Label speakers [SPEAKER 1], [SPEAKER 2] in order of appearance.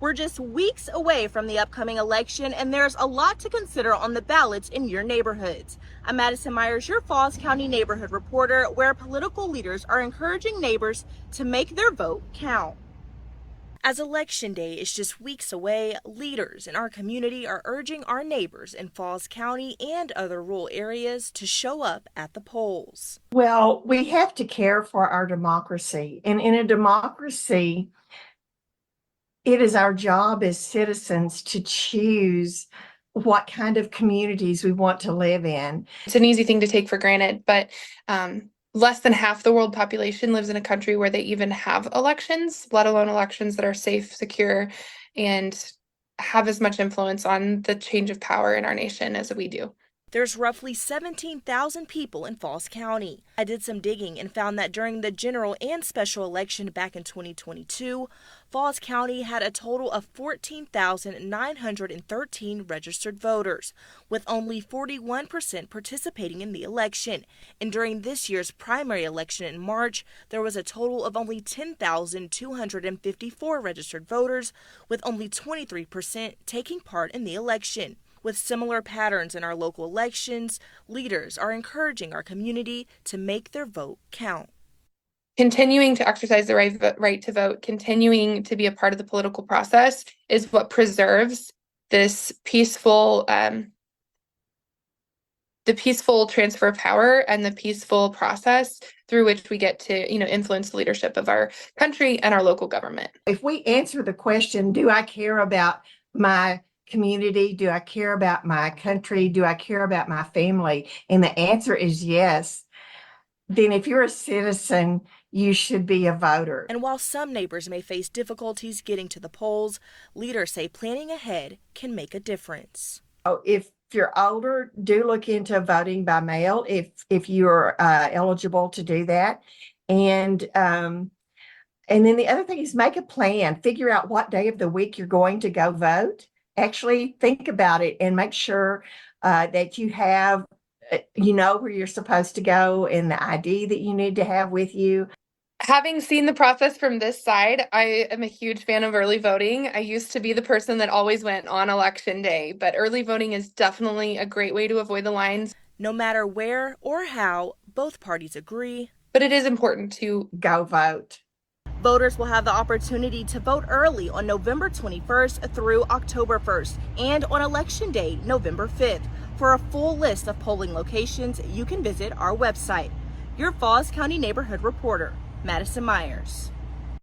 [SPEAKER 1] We're just weeks away from the upcoming election, and there's a lot to consider on the ballots in your neighborhoods. I'm Madison Myers, your Falls County neighborhood reporter, where political leaders are encouraging neighbors to make their vote count. As Election Day is just weeks away, leaders in our community are urging our neighbors in Falls County and other rural areas to show up at the polls.
[SPEAKER 2] Well, we have to care for our democracy. And in a democracy, it is our job as citizens to choose what kind of communities we want to live in.
[SPEAKER 3] It's an easy thing to take for granted, but less than half the world population lives in a country where they even have elections, let alone elections that are safe, secure, and have as much influence on the change of power in our nation as we do.
[SPEAKER 1] There's roughly 17,000 people in Falls County. I did some digging and found that during the general and special election back in 2022, Falls County had a total of 14,913 registered voters, with only 41% participating in the election. And during this year's primary election in March, there was a total of only 10,254 registered voters, with only 23% taking part in the election. With similar patterns in our local elections, leaders are encouraging our community to make their vote count.
[SPEAKER 3] Continuing to exercise the right to vote, continuing to be a part of the political process is what preserves this peaceful transfer of power and the peaceful process through which we get to, influence the leadership of our country and our local government.
[SPEAKER 2] If we answer the question, do I care about my community? Do I care about my country? Do I care about my family? And the answer is yes. Then if you're a citizen, you should be a voter.
[SPEAKER 1] And while some neighbors may face difficulties getting to the polls, leaders say planning ahead can make a difference.
[SPEAKER 2] Oh, if you're older, do look into voting by mail if you're eligible to do that. And then the other thing is make a plan. Figure out what day of the week you're going to go vote. Actually think about it and make sure that you have, where you're supposed to go and the ID that you need to have with you.
[SPEAKER 3] Having seen the process from this side, I am a huge fan of early voting. I used to be the person that always went on election day, but early voting is definitely a great way to avoid the lines.
[SPEAKER 1] No matter where or how, both parties agree.
[SPEAKER 3] But it is important to
[SPEAKER 2] go vote.
[SPEAKER 1] Voters will have the opportunity to vote early on November 21st through October 1st and on Election Day, November 5th. For a full list of polling locations, you can visit our website. Your Falls County neighborhood reporter, Madison Myers.